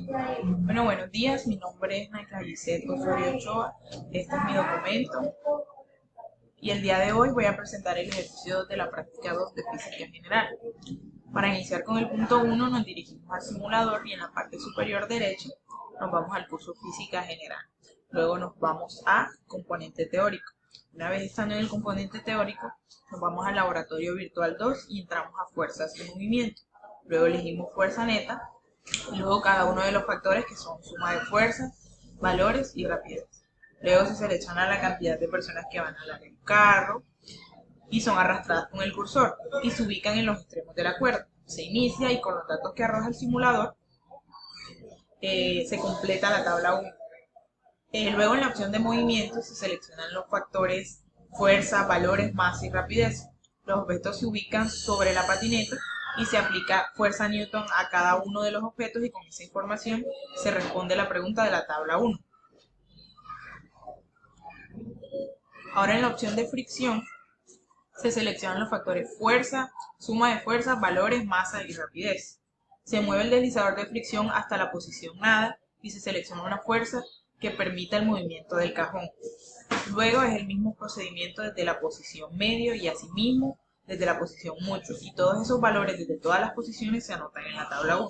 Bueno, buenos días. Mi nombre es Naika Gisette Osorio Ochoa. Este es mi documento y el día de hoy voy a presentar el ejercicio de la práctica 2 de Física General. Para iniciar con el punto 1 nos dirigimos al simulador y en la parte superior derecha nos vamos al curso Física General. Luego nos vamos a componente teórico. Una vez estando en el componente teórico, nos vamos al laboratorio virtual 2 y entramos a fuerzas de movimiento. Luego elegimos fuerza neta y luego cada uno de los factores que son suma de fuerzas, valores y rapidez. Luego se selecciona la cantidad de personas que van a andar en carro y son arrastradas con el cursor y se ubican en los extremos de la cuerda. Se inicia y con los datos que arroja el simulador se completa la tabla 1. Luego en la opción de movimiento se seleccionan los factores fuerza, valores, masa y rapidez. Los objetos se ubican sobre la patineta y se aplica fuerza Newton a cada uno de los objetos y con esa información se responde la pregunta de la tabla 1. Ahora en la opción de fricción se seleccionan los factores fuerza, suma de fuerzas, valores, masa y rapidez. Se mueve el deslizador de fricción hasta la posición nada y se selecciona una fuerza que permita el movimiento del cajón. Luego es el mismo procedimiento desde la posición medio y asimismo desde la posición mucho, y todos esos valores desde todas las posiciones se anotan en la tabla 1.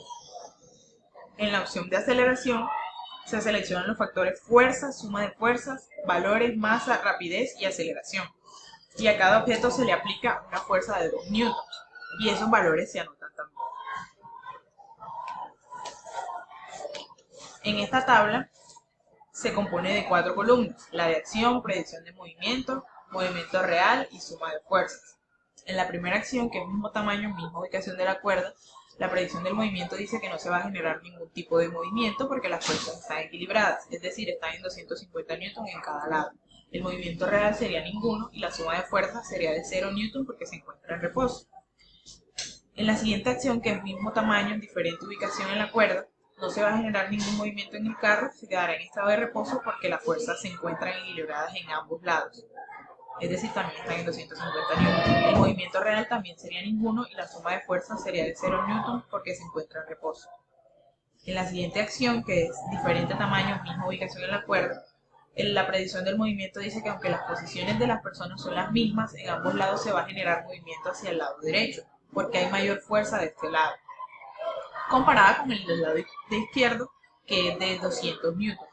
En la opción de aceleración se seleccionan los factores fuerza, suma de fuerzas, valores, masa, rapidez y aceleración. Y a cada objeto se le aplica una fuerza de 2 newtons, y esos valores se anotan también. En esta tabla se compone de 4 columnas: la de acción, predicción de movimiento, movimiento real y suma de fuerzas. En la primera acción, que es mismo tamaño, misma ubicación de la cuerda, la predicción del movimiento dice que no se va a generar ningún tipo de movimiento porque las fuerzas están equilibradas, es decir, están en 250 newton en cada lado. El movimiento real sería ninguno y la suma de fuerzas sería de 0 newton porque se encuentra en reposo. En la siguiente acción, que es mismo tamaño, en diferente ubicación en la cuerda, no se va a generar ningún movimiento en el carro, se quedará en estado de reposo porque las fuerzas se encuentran equilibradas en ambos lados. Es decir, también están en 250 newton. El movimiento real también sería ninguno y la suma de fuerzas sería de 0 newton porque se encuentra en reposo. En la siguiente acción, que es diferente tamaño, misma ubicación en la cuerda, la predicción del movimiento dice que aunque las posiciones de las personas son las mismas, en ambos lados se va a generar movimiento hacia el lado derecho, porque hay mayor fuerza de este lado, comparada con el del lado de izquierdo, que es de 200 newtons.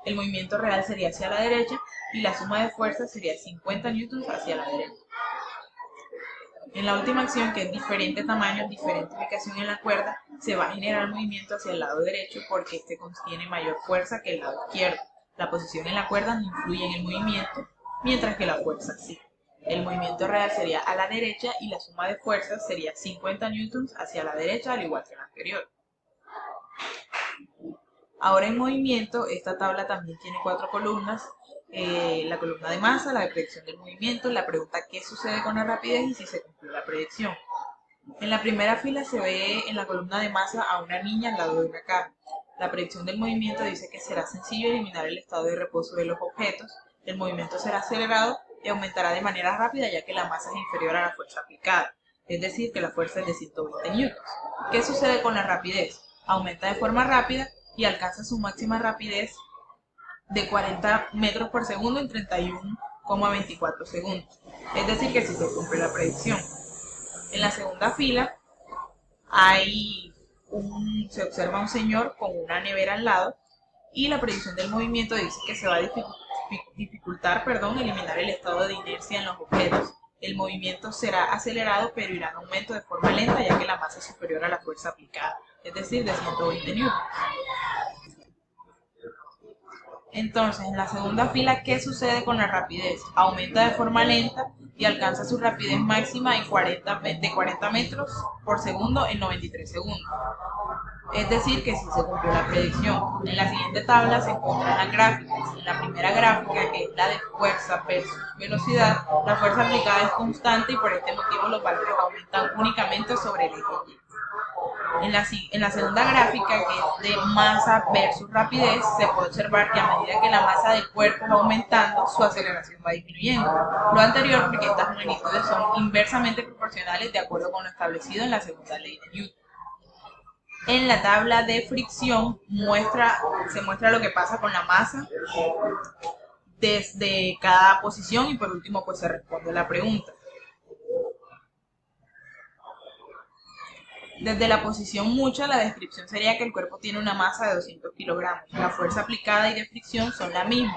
El movimiento real sería hacia la derecha y la suma de fuerzas sería 50 newtons hacia la derecha. En la última acción, que es diferente tamaño, diferente ubicación en la cuerda, se va a generar movimiento hacia el lado derecho porque este contiene mayor fuerza que el lado izquierdo. La posición en la cuerda no influye en el movimiento, mientras que la fuerza sí. El movimiento real sería a la derecha y la suma de fuerzas sería 50 newtons hacia la derecha, al igual que la anterior. Ahora en movimiento, esta tabla también tiene 4 columnas. La columna de masa, la de predicción del movimiento, la pregunta qué sucede con la rapidez y si se cumplió la predicción. En la primera fila se ve en la columna de masa a una niña al lado de una cama. La predicción del movimiento dice que será sencillo eliminar el estado de reposo de los objetos, el movimiento será acelerado y aumentará de manera rápida ya que la masa es inferior a la fuerza aplicada, es decir, que la fuerza es de 120 newtons. ¿Qué sucede con la rapidez? Aumenta de forma rápida y alcanza su máxima rapidez de 40 metros por segundo en 31,24 segundos. Es decir, que si se cumple la predicción. En la segunda fila se observa un señor con una nevera al lado y la predicción del movimiento dice que se va a dificultar eliminar el estado de inercia en los objetos. El movimiento será acelerado pero irá en aumento de forma lenta ya que la masa es superior a la fuerza aplicada, es decir, de 120 newtons. Entonces, en la segunda fila, ¿qué sucede con la rapidez? Aumenta de forma lenta y alcanza su rapidez máxima de 40 metros por segundo en 93 segundos. Es decir, que sí se cumplió la predicción. En la siguiente tabla se encuentran las gráficas. En la primera gráfica, que es la de fuerza versus velocidad, la fuerza aplicada es constante y por este motivo los valores aumentan únicamente sobre el eje Y. En la segunda gráfica, que es de masa versus rapidez, se puede observar que a medida que la masa del cuerpo va aumentando, su aceleración va disminuyendo. Lo anterior porque estas magnitudes son inversamente proporcionales de acuerdo con lo establecido en la segunda ley de Newton. En la tabla de fricción se muestra lo que pasa con la masa desde cada posición y por último pues se responde la pregunta. Desde la posición mucha, la descripción sería que el cuerpo tiene una masa de 200 kilogramos. La fuerza aplicada y de fricción son la misma,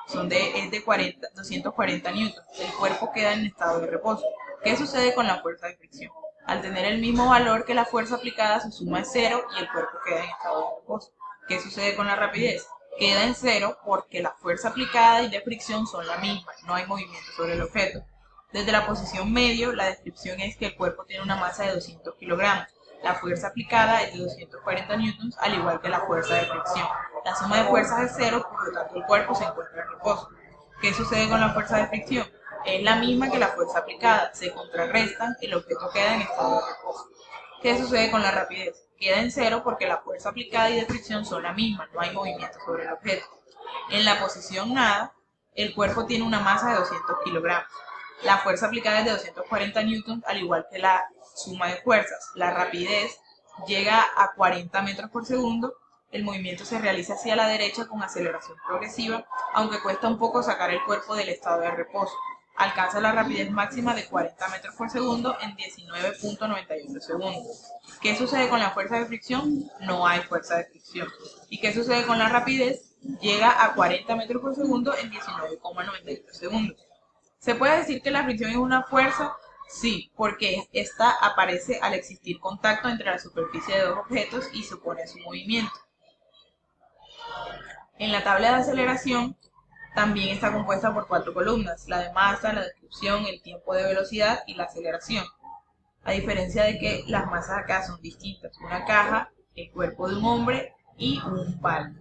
es de 240 newtons. El cuerpo queda en estado de reposo. ¿Qué sucede con la fuerza de fricción? Al tener el mismo valor que la fuerza aplicada, su suma es cero y el cuerpo queda en estado de reposo. ¿Qué sucede con la rapidez? Queda en cero porque la fuerza aplicada y de fricción son la misma, no hay movimiento sobre el objeto. Desde la posición medio, la descripción es que el cuerpo tiene una masa de 200 kilogramos. La fuerza aplicada es de 240 newtons, al igual que la fuerza de fricción. La suma de fuerzas es cero, por lo tanto el cuerpo se encuentra en reposo. ¿Qué sucede con la fuerza de fricción? Es la misma que la fuerza aplicada, se contrarrestan, el objeto queda en estado de reposo. ¿Qué sucede con la rapidez? Queda en cero porque la fuerza aplicada y de fricción son la misma, no hay movimiento sobre el objeto. En la posición nada, el cuerpo tiene una masa de 200 kilogramos. La fuerza aplicada es de 240 newtons, al igual que la suma de fuerzas. La rapidez llega a 40 metros por segundo. El movimiento se realiza hacia la derecha con aceleración progresiva, aunque cuesta un poco sacar el cuerpo del estado de reposo. Alcanza la rapidez máxima de 40 metros por segundo en 19.98 segundos. ¿Qué sucede con la fuerza de fricción? No hay fuerza de fricción. ¿Y qué sucede con la rapidez? Llega a 40 metros por segundo en 19,98 segundos. ¿Se puede decir que la fricción es una fuerza? Sí, porque esta aparece al existir contacto entre la superficie de dos objetos y se opone a su movimiento. En la tabla de aceleración también está compuesta por 4 columnas: la de masa, la descripción, el tiempo de velocidad y la aceleración. A diferencia de que las masas acá son distintas: una caja, el cuerpo de un hombre y un palo.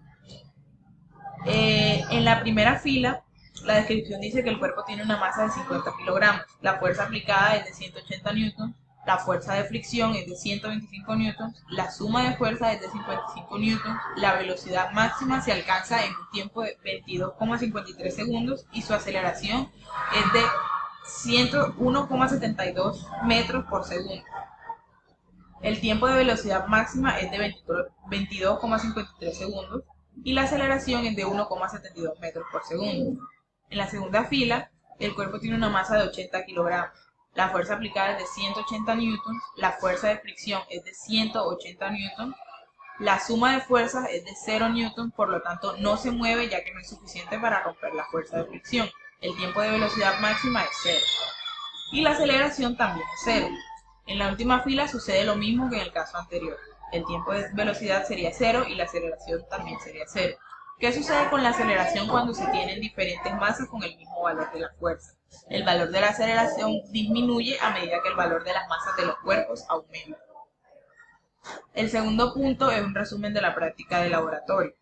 En la primera fila, la descripción dice que el cuerpo tiene una masa de 50 kilogramos, la fuerza aplicada es de 180 newtons, la fuerza de fricción es de 125 newtons, la suma de fuerza es de 55 newtons, la velocidad máxima se alcanza en un tiempo de 22,53 segundos y su aceleración es de 101,72 metros por segundo. El tiempo de velocidad máxima es de 22,53 segundos y la aceleración es de 1,72 metros por segundo. En la segunda fila, el cuerpo tiene una masa de 80 kilogramos. La fuerza aplicada es de 180 newtons, la fuerza de fricción es de 180 newtons, la suma de fuerzas es de 0 newtons, por lo tanto no se mueve ya que no es suficiente para romper la fuerza de fricción. El tiempo de velocidad máxima es 0. Y la aceleración también es 0. En la última fila sucede lo mismo que en el caso anterior. El tiempo de velocidad sería 0 y la aceleración también sería 0. ¿Qué sucede con la aceleración cuando se tienen diferentes masas con el mismo valor de la fuerza? El valor de la aceleración disminuye a medida que el valor de las masas de los cuerpos aumenta. El segundo punto es un resumen de la práctica de laboratorio.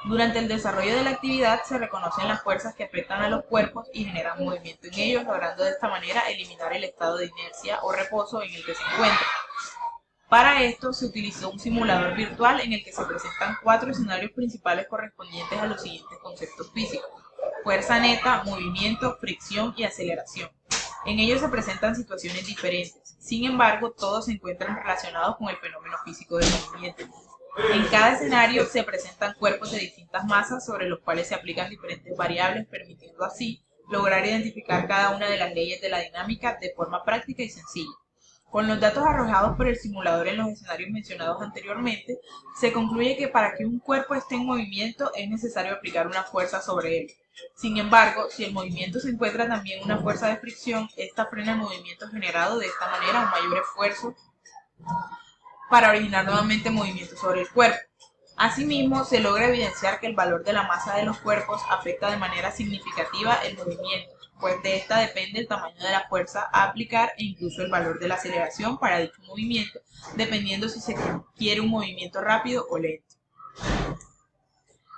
Durante el desarrollo de la actividad se reconocen las fuerzas que afectan a los cuerpos y generan movimiento en ellos, logrando de esta manera eliminar el estado de inercia o reposo en el que se encuentran. Para esto se utilizó un simulador virtual en el que se presentan 4 escenarios principales correspondientes a los siguientes conceptos físicos: fuerza neta, movimiento, fricción y aceleración. En ellos se presentan situaciones diferentes, sin embargo todos se encuentran relacionados con el fenómeno físico del movimiento. En cada escenario se presentan cuerpos de distintas masas sobre los cuales se aplican diferentes variables, permitiendo así lograr identificar cada una de las leyes de la dinámica de forma práctica y sencilla. Con los datos arrojados por el simulador en los escenarios mencionados anteriormente, se concluye que para que un cuerpo esté en movimiento es necesario aplicar una fuerza sobre él. Sin embargo, si el movimiento se encuentra también una fuerza de fricción, esta frena el movimiento generado de esta manera un mayor esfuerzo para originar nuevamente movimiento sobre el cuerpo. Asimismo, se logra evidenciar que el valor de la masa de los cuerpos afecta de manera significativa el movimiento, pues de esta depende el tamaño de la fuerza a aplicar e incluso el valor de la aceleración para dicho movimiento, dependiendo si se quiere un movimiento rápido o lento.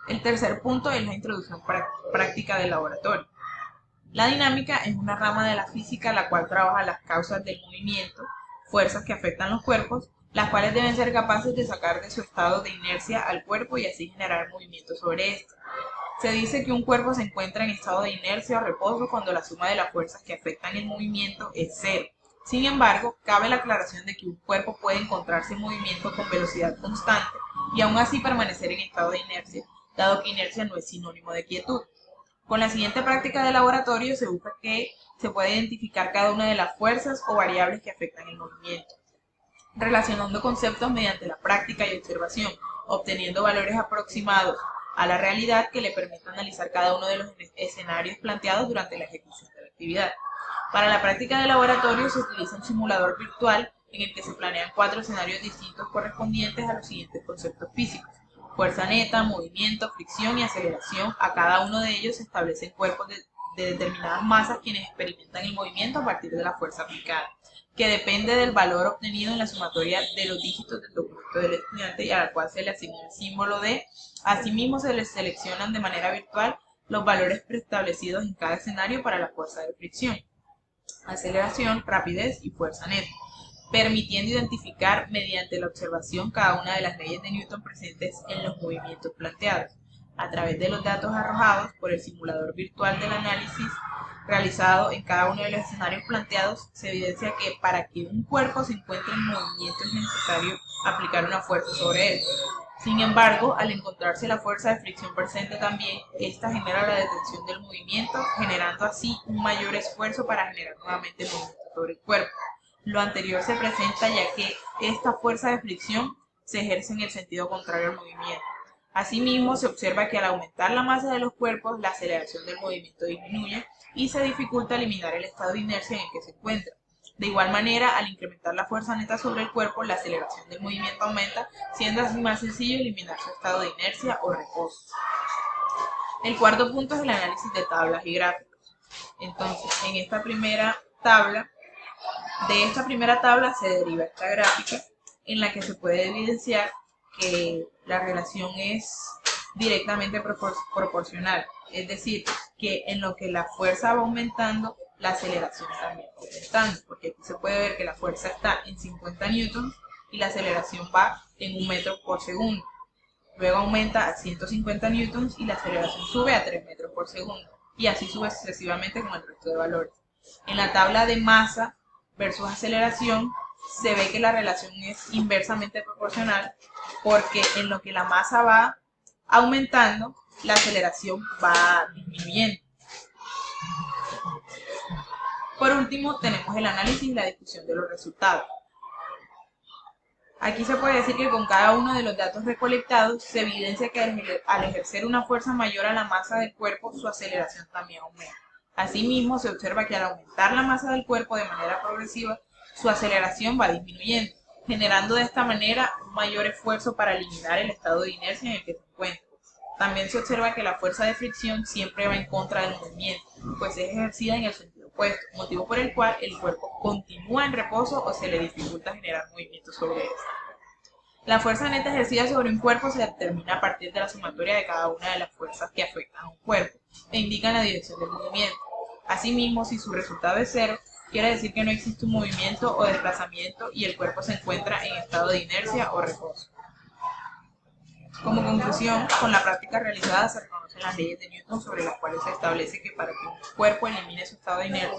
El tercer punto es la introducción práctica del laboratorio. La dinámica es una rama de la física la cual trabaja las causas del movimiento, fuerzas que afectan los cuerpos, las cuales deben ser capaces de sacar de su estado de inercia al cuerpo y así generar movimiento sobre éste. Se dice que un cuerpo se encuentra en estado de inercia o reposo cuando la suma de las fuerzas que afectan el movimiento es 0. Sin embargo, cabe la aclaración de que un cuerpo puede encontrarse en movimiento con velocidad constante y aún así permanecer en estado de inercia, dado que inercia no es sinónimo de quietud. Con la siguiente práctica de laboratorio se busca que se pueda identificar cada una de las fuerzas o variables que afectan el movimiento, relacionando conceptos mediante la práctica y observación, obteniendo valores aproximados a la realidad que le permitan analizar cada uno de los escenarios planteados durante la ejecución de la actividad. Para la práctica de laboratorio se utiliza un simulador virtual en el que se planean 4 escenarios distintos correspondientes a los siguientes conceptos físicos: fuerza neta, movimiento, fricción y aceleración. A cada uno de ellos se establecen cuerpos de determinadas masas quienes experimentan el movimiento a partir de la fuerza aplicada, que depende del valor obtenido en la sumatoria de los dígitos del documento del estudiante y a la cual se le asigna el símbolo de. Asimismo, se les seleccionan de manera virtual los valores preestablecidos en cada escenario para la fuerza de fricción, aceleración, rapidez y fuerza neta, permitiendo identificar mediante la observación cada una de las leyes de Newton presentes en los movimientos planteados. A través de los datos arrojados por el simulador virtual del análisis realizado en cada uno de los escenarios planteados, se evidencia que para que un cuerpo se encuentre en movimiento es necesario aplicar una fuerza sobre él. Sin embargo, al encontrarse la fuerza de fricción presente también, esta genera la detención del movimiento, generando así un mayor esfuerzo para generar nuevamente el movimiento sobre el cuerpo. Lo anterior se presenta ya que esta fuerza de fricción se ejerce en el sentido contrario al movimiento. Asimismo, se observa que al aumentar la masa de los cuerpos, la aceleración del movimiento disminuye y se dificulta eliminar el estado de inercia en el que se encuentra. De igual manera, al incrementar la fuerza neta sobre el cuerpo, la aceleración del movimiento aumenta, siendo así más sencillo eliminar su estado de inercia o reposo. El cuarto punto es el análisis de tablas y gráficos. Entonces, en esta primera tabla, de esta primera tabla se deriva esta gráfica en la que se puede evidenciar que la relación es directamente proporcional, es decir, que en lo que la fuerza va aumentando, la aceleración también va aumentando, porque aquí se puede ver que la fuerza está en 50 newtons y la aceleración va en 1 metro por segundo. Luego aumenta a 150 newtons y la aceleración sube a 3 metros por segundo, y así sube sucesivamente con el resto de valores. En la tabla de masa versus aceleración se ve que la relación es inversamente proporcional, porque en lo que la masa va aumentando, la aceleración va disminuyendo. Por último, tenemos el análisis y la discusión de los resultados. Aquí se puede decir que con cada uno de los datos recolectados se evidencia que al ejercer una fuerza mayor a la masa del cuerpo, su aceleración también aumenta. Asimismo, se observa que al aumentar la masa del cuerpo de manera progresiva, su aceleración va disminuyendo, generando de esta manera un mayor esfuerzo para eliminar el estado de inercia en el que se encuentra. También se observa que la fuerza de fricción siempre va en contra del movimiento, pues es ejercida en el sentido opuesto, motivo por el cual el cuerpo continúa en reposo o se le dificulta generar movimiento sobre él. La fuerza neta ejercida sobre un cuerpo se determina a partir de la sumatoria de cada una de las fuerzas que afectan a un cuerpo e indican la dirección del movimiento. Asimismo, si su resultado es cero, quiere decir que no existe un movimiento o desplazamiento y el cuerpo se encuentra en estado de inercia o reposo. Como conclusión, con la práctica realizada se reconocen las leyes de Newton sobre las cuales se establece que para que un cuerpo elimine su estado de inercia,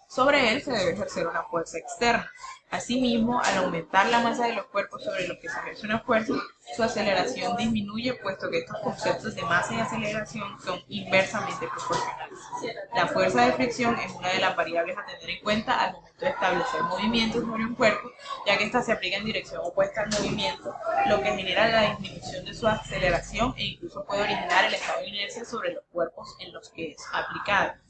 sobre él se debe ejercer una fuerza externa. Asimismo, al aumentar la masa de los cuerpos sobre los que se ejerce una fuerza, su aceleración disminuye, puesto que estos conceptos de masa y aceleración son inversamente proporcionales. La fuerza de fricción es una de las variables a tener en cuenta al momento de establecer movimientos sobre un cuerpo, ya que ésta se aplica en dirección opuesta al movimiento, lo que genera la disminución de su aceleración e incluso puede originar el estado de inercia sobre los cuerpos en los que es aplicada.